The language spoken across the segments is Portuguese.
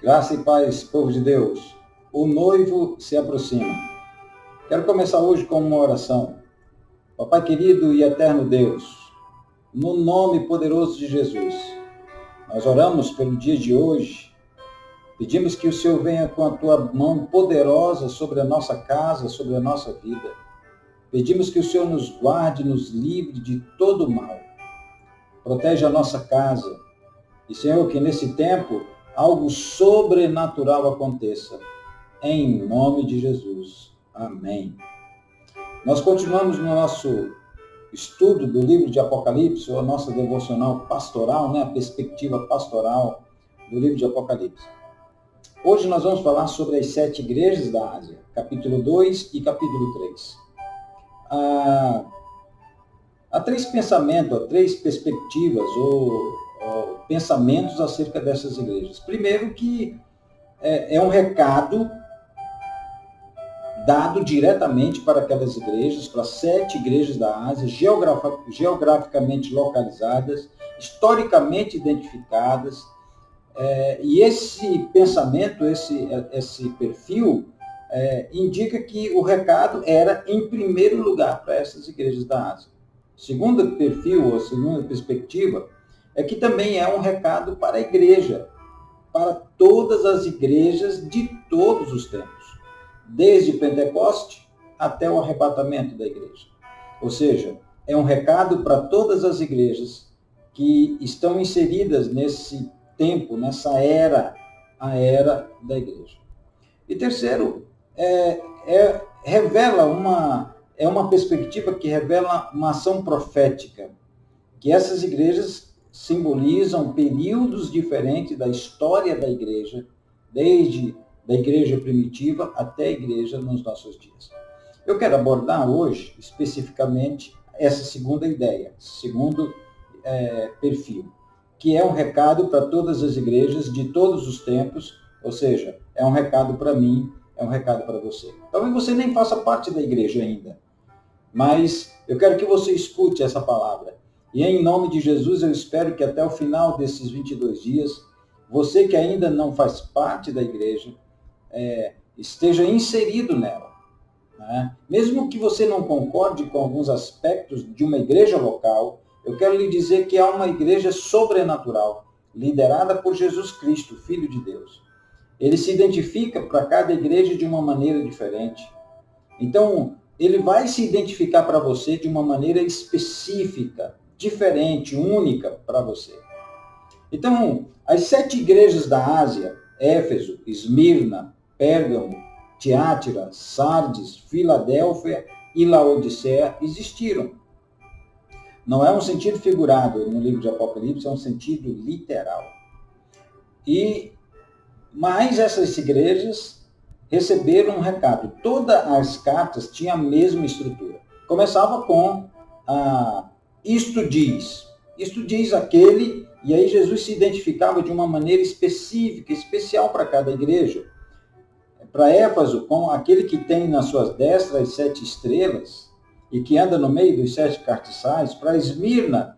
Graça e paz, povo de Deus. O noivo se aproxima. Quero começar hoje com uma oração. Papai querido e eterno Deus, no nome poderoso de Jesus, nós oramos pelo dia de hoje. Pedimos que o Senhor venha com a tua mão poderosa sobre a nossa casa, sobre a nossa vida. Pedimos que o Senhor nos guarde, nos livre de todo mal. Protege a nossa casa. E, Senhor, que nesse tempo algo sobrenatural aconteça. Em nome de Jesus. Amém. Nós continuamos no nosso estudo do livro de Apocalipse, ou a nossa devocional pastoral, a perspectiva pastoral do livro de Apocalipse. Hoje nós vamos falar sobre as 7 igrejas da Ásia, capítulo 2 e capítulo 3. Há 3 pensamentos, há 3 perspectivas ou pensamentos acerca dessas igrejas. Primeiro que é um recado dado diretamente para aquelas igrejas, para 7 igrejas da Ásia, geograficamente localizadas, historicamente identificadas, e esse pensamento, esse perfil, indica que o recado era em primeiro lugar para essas igrejas da Ásia. Segundo perfil, ou segunda perspectiva, é que também é um recado para a igreja, para todas as igrejas de todos os tempos, desde Pentecoste até o arrebatamento da igreja. Ou seja, é um recado para todas as igrejas que estão inseridas nesse tempo, nessa era, a era da igreja. E terceiro, é uma perspectiva que revela uma ação profética, que essas igrejas simbolizam períodos diferentes da história da igreja, desde da igreja primitiva até a igreja nos nossos dias. Eu quero abordar hoje, especificamente, essa segunda ideia, segundo perfil, que é um recado para todas as igrejas de todos os tempos, ou seja, é um recado para mim, é um recado para você. Talvez você nem faça parte da igreja ainda, mas eu quero que você escute essa palavra. E em nome de Jesus, eu espero que até o final desses 22 dias, você que ainda não faz parte da igreja, esteja inserido nela. Né? Mesmo que você não concorde com alguns aspectos de uma igreja local, eu quero lhe dizer que há uma igreja sobrenatural, liderada por Jesus Cristo, Filho de Deus. Ele se identifica para cada igreja de uma maneira diferente. Então, ele vai se identificar para você de uma maneira específica, diferente, única para você. Então, as 7 igrejas da Ásia, Éfeso, Esmirna, Pérgamo, Tiátira, Sardes, Filadélfia e Laodiceia existiram. Não é um sentido figurado no livro de Apocalipse, é um sentido literal. Mas essas igrejas receberam um recado. Todas as cartas tinham a mesma estrutura. Começava com isto diz aquele, e aí Jesus se identificava de uma maneira específica, especial para cada igreja. Para Éfeso, com aquele que tem nas suas destras as 7 estrelas, e que anda no meio dos 7 cartiçais. Para Esmirna,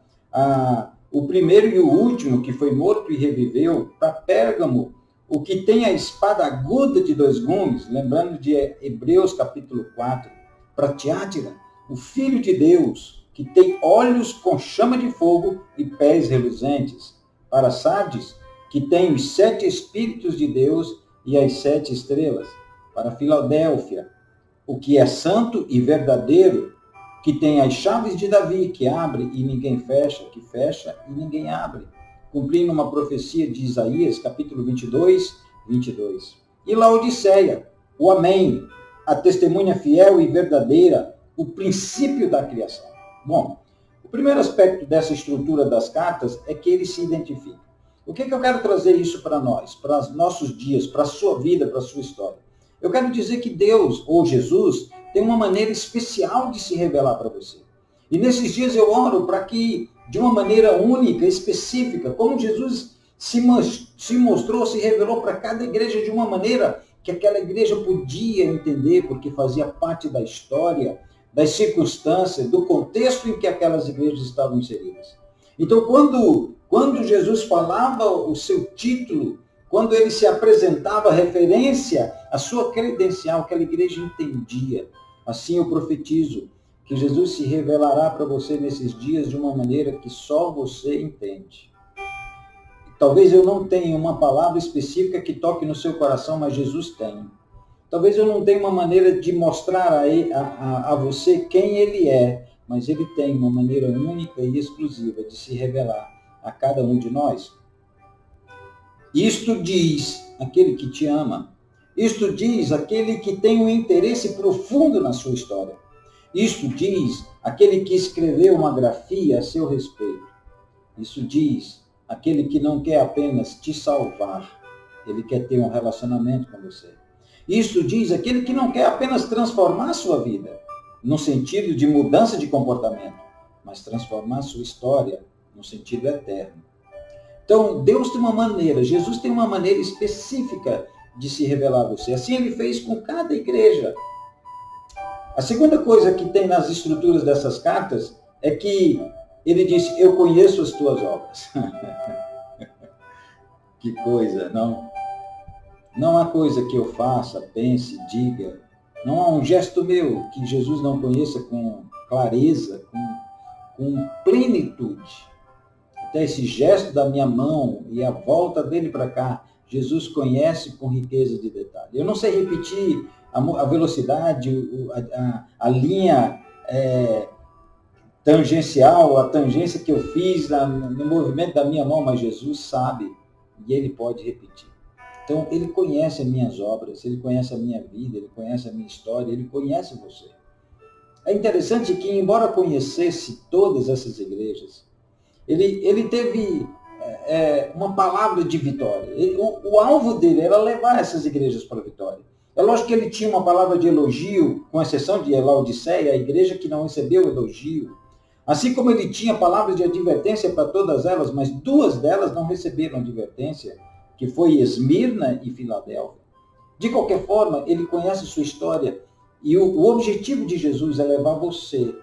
o primeiro e o último, que foi morto e reviveu. Para Pérgamo, o que tem a espada aguda de 2 gumes, lembrando de Hebreus capítulo 4. Para Tiátira, o Filho de Deus, que tem olhos com chama de fogo e pés reluzentes. Para Sardes, que tem os 7 Espíritos de Deus e as 7 estrelas. Para Filadélfia, o que é santo e verdadeiro, que tem as chaves de Davi, que abre e ninguém fecha, que fecha e ninguém abre. Cumprindo uma profecia de Isaías, capítulo 22. E Laodiceia, o Amém, a testemunha fiel e verdadeira, o princípio da criação. Bom, o primeiro aspecto dessa estrutura das cartas é que ele se identifica. O que eu quero trazer isso para nós, para os nossos dias, para a sua vida, para a sua história? Eu quero dizer que Deus, ou Jesus, tem uma maneira especial de se revelar para você. E nesses dias eu oro para que, de uma maneira única, específica, como Jesus se mostrou, se revelou para cada igreja de uma maneira que aquela igreja podia entender, porque fazia parte da história, das circunstâncias, do contexto em que aquelas igrejas estavam inseridas. Então, quando Jesus falava o seu título quando ele se apresentava referência à sua credencial, aquela igreja entendia. Assim eu profetizo que Jesus se revelará para você nesses dias de uma maneira que só você entende. Talvez eu não tenha uma palavra específica que toque no seu coração, mas Jesus tem. Talvez eu não tenha uma maneira de mostrar a você quem ele é, mas ele tem uma maneira única e exclusiva de se revelar a cada um de nós. Isto diz aquele que te ama. Isto diz aquele que tem um interesse profundo na sua história. Isto diz aquele que escreveu uma grafia a seu respeito. Isso diz aquele que não quer apenas te salvar, ele quer ter um relacionamento com você. Isso diz aquele que não quer apenas transformar a sua vida, no sentido de mudança de comportamento, mas transformar a sua história no sentido eterno. Então, Deus tem uma maneira, Jesus tem uma maneira específica de se revelar a você. Assim ele fez com cada igreja. A segunda coisa que tem nas estruturas dessas cartas é que ele disse, eu conheço as tuas obras. Que coisa, não? Não há coisa que eu faça, pense, diga. Não há um gesto meu que Jesus não conheça com clareza, com plenitude. Até esse gesto da minha mão e a volta dele para cá, Jesus conhece com riqueza de detalhe. Eu não sei repetir a velocidade, a linha tangencial, a tangência que eu fiz no movimento da minha mão, mas Jesus sabe e ele pode repetir. Então, ele conhece as minhas obras, ele conhece a minha vida, ele conhece a minha história, ele conhece você. É interessante que, embora conhecesse todas essas igrejas, ele teve uma palavra de vitória. O alvo dele era levar essas igrejas para a vitória. É lógico que ele tinha uma palavra de elogio, com exceção de Laodiceia, a igreja que não recebeu elogio. Assim como ele tinha palavras de advertência para todas elas, mas duas delas não receberam advertência, que foi Esmirna e Filadélfia. De qualquer forma, ele conhece sua história e o objetivo de Jesus é levar você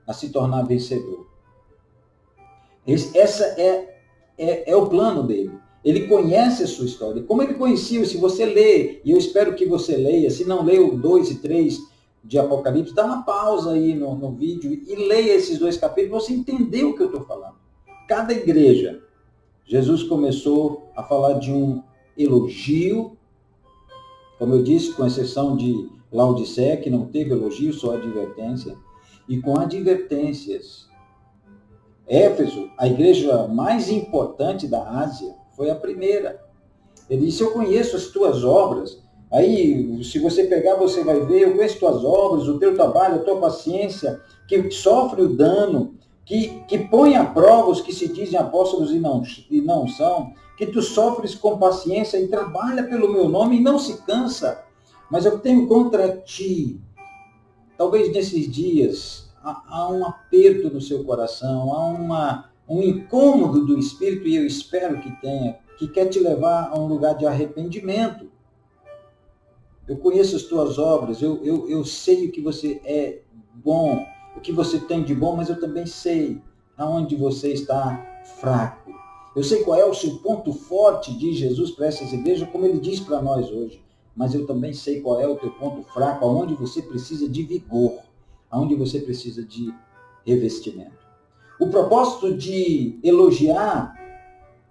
a se tornar vencedor. Essa é o plano dele. Ele conhece a sua história. Como ele conhecia, se você lê, e eu espero que você leia, se não leu 2 e 3 de Apocalipse, dá uma pausa aí no vídeo e leia esses 2 capítulos, para você entender o que eu estou falando. Cada igreja, Jesus começou a falar de um elogio, como eu disse, com exceção de Laodiceia, que não teve elogio, só advertência, e com advertências. Éfeso, a igreja mais importante da Ásia, foi a primeira. Ele disse, eu conheço as tuas obras. Aí, se você pegar, você vai ver, eu conheço as tuas obras, o teu trabalho, a tua paciência, que sofre o dano, que põe à prova os que se dizem apóstolos e não são, que tu sofres com paciência e trabalha pelo meu nome e não se cansa. Mas eu tenho contra ti, talvez nesses dias, há um aperto no seu coração, há um incômodo do Espírito, e eu espero que tenha, que quer te levar a um lugar de arrependimento. Eu conheço as tuas obras, eu sei o que você é bom, o que você tem de bom, mas eu também sei aonde você está fraco. Eu sei qual é o seu ponto forte de Jesus para essas igrejas, como ele diz para nós hoje. Mas eu também sei qual é o teu ponto fraco, aonde você precisa de vigor, aonde você precisa de revestimento. O propósito de elogiar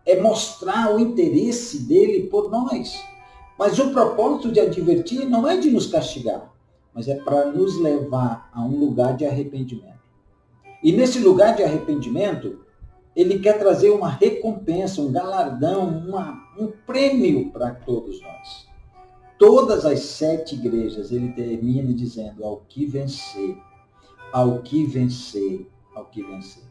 é mostrar o interesse dele por nós. Mas o propósito de advertir não é de nos castigar, mas é para nos levar a um lugar de arrependimento. E nesse lugar de arrependimento, ele quer trazer uma recompensa, um galardão, um prêmio para todos nós. Todas as 7 igrejas, ele termina dizendo, ao que vencer, ao que vencer, ao que vencer.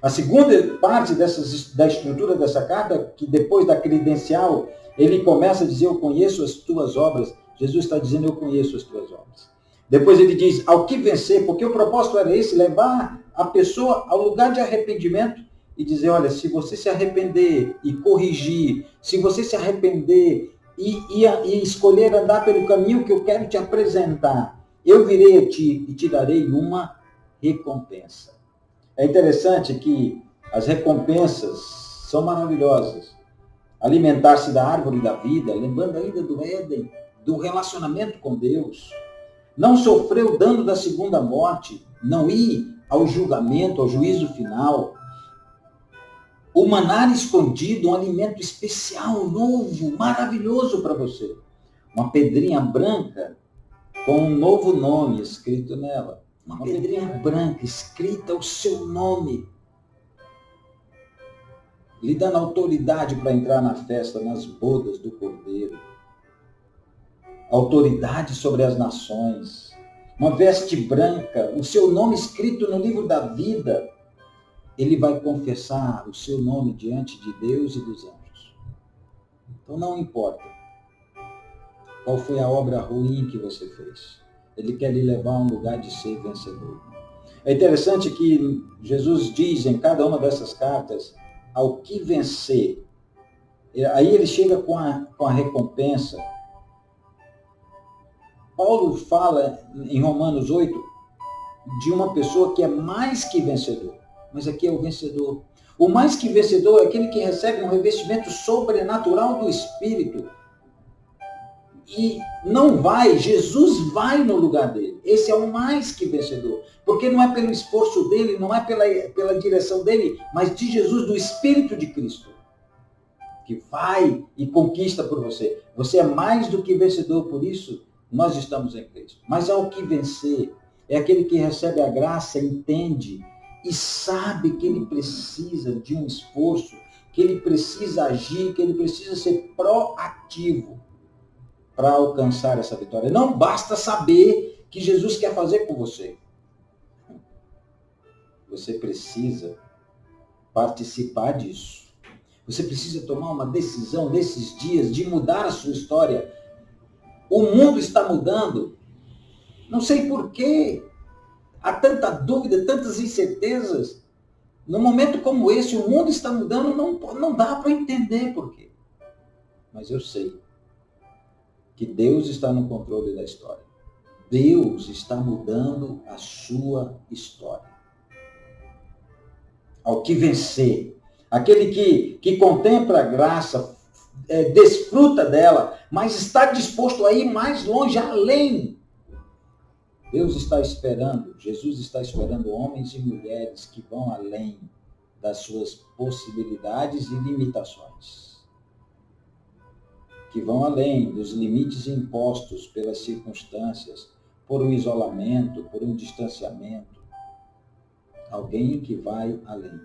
A segunda parte da estrutura dessa carta, que depois da credencial, ele começa a dizer, eu conheço as tuas obras. Jesus está dizendo, eu conheço as tuas obras. Depois ele diz, ao que vencer, porque o propósito era esse, levar a pessoa ao lugar de arrependimento e dizer, olha, se você se arrepender e corrigir, se você se arrepender e escolher andar pelo caminho que eu quero te apresentar, eu virei a ti e te darei uma recompensa. É interessante que as recompensas são maravilhosas, alimentar-se da árvore da vida, lembrando ainda do Éden, do relacionamento com Deus. Não sofreu dano da segunda morte, não ir ao julgamento, ao juízo final. O maná escondido, um alimento especial, novo, maravilhoso para você. Uma pedrinha branca com um novo nome escrito nela. Uma pedrinha branca escrita o seu nome, lhe dando autoridade para entrar na festa, nas bodas do Cordeiro. Autoridade sobre as nações. Uma veste branca, o seu nome escrito no livro da vida. Ele vai confessar o seu nome diante de Deus e dos anjos. Então não importa qual foi a obra ruim que você fez. Ele quer lhe levar a um lugar de ser vencedor. É interessante que Jesus diz em cada uma dessas cartas, ao que vencer. Aí ele chega com a recompensa. Paulo fala em Romanos 8 de uma pessoa que é mais que vencedor. Mas aqui é o vencedor. O mais que vencedor é aquele que recebe um revestimento sobrenatural do Espírito. E não vai, Jesus vai no lugar dele. Esse é o mais que vencedor. Porque não é pelo esforço dele, não é pela direção dele, mas de Jesus, do Espírito de Cristo, que vai e conquista por você. Você é mais do que vencedor, por isso nós estamos em Cristo. Mas ao que vencer, é aquele que recebe a graça, entende e sabe que ele precisa de um esforço, que ele precisa agir, que ele precisa ser proativo para alcançar essa vitória. Não basta saber que Jesus quer fazer com você. Você precisa participar disso. Você precisa tomar uma decisão nesses dias de mudar a sua história. O mundo está mudando. Não sei por quê. Há tanta dúvida, tantas incertezas. Num momento como esse, o mundo está mudando, não dá para entender por quê. Mas eu sei que Deus está no controle da história. Deus está mudando a sua história. Ao que vencer, aquele que contempla a graça, desfruta dela, mas está disposto a ir mais longe, além. Deus está esperando, Jesus está esperando homens e mulheres que vão além das suas possibilidades e limitações. Que vão além dos limites impostos pelas circunstâncias, por um isolamento, por um distanciamento. Alguém que vai além.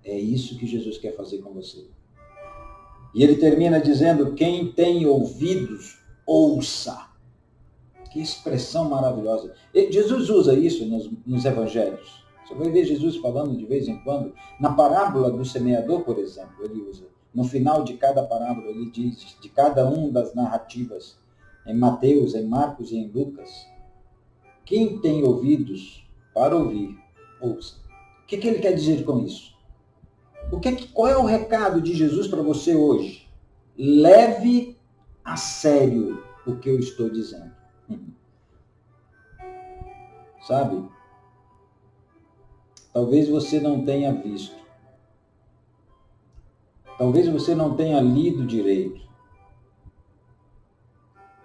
É isso que Jesus quer fazer com você. E ele termina dizendo, quem tem ouvidos, ouça. Que expressão maravilhosa. Jesus usa isso nos evangelhos. Você vai ver Jesus falando de vez em quando. Na parábola do semeador, por exemplo, ele usa. No final de cada parábola, ele diz, de cada uma das narrativas, em Mateus, em Marcos e em Lucas, quem tem ouvidos para ouvir, ouça. O que ele quer dizer com isso? Qual é o recado de Jesus para você hoje? Leve a sério o que eu estou dizendo. Sabe? Talvez você não tenha visto. Talvez você não tenha lido direito.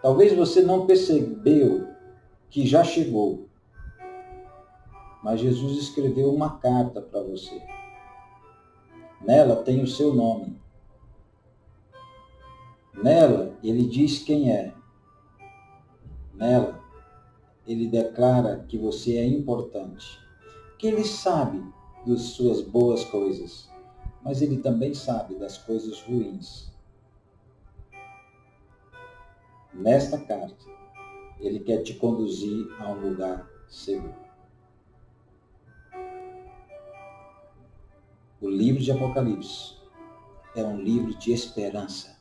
Talvez você não percebeu que já chegou. Mas Jesus escreveu uma carta para você. Nela tem o seu nome. Nela ele diz quem é. Nela ele declara que você é importante. Que ele sabe das suas boas coisas, mas ele também sabe das coisas ruins. Nesta carta, ele quer te conduzir a um lugar seguro. O livro de Apocalipse é um livro de esperança.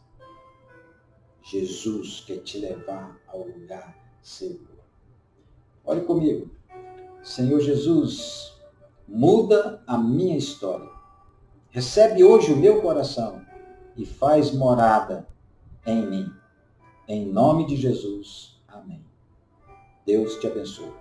Jesus quer te levar ao lugar seguro. Olhe comigo. Senhor Jesus, muda a minha história. Recebe hoje o meu coração e faz morada em mim. Em nome de Jesus. Amém. Deus te abençoe.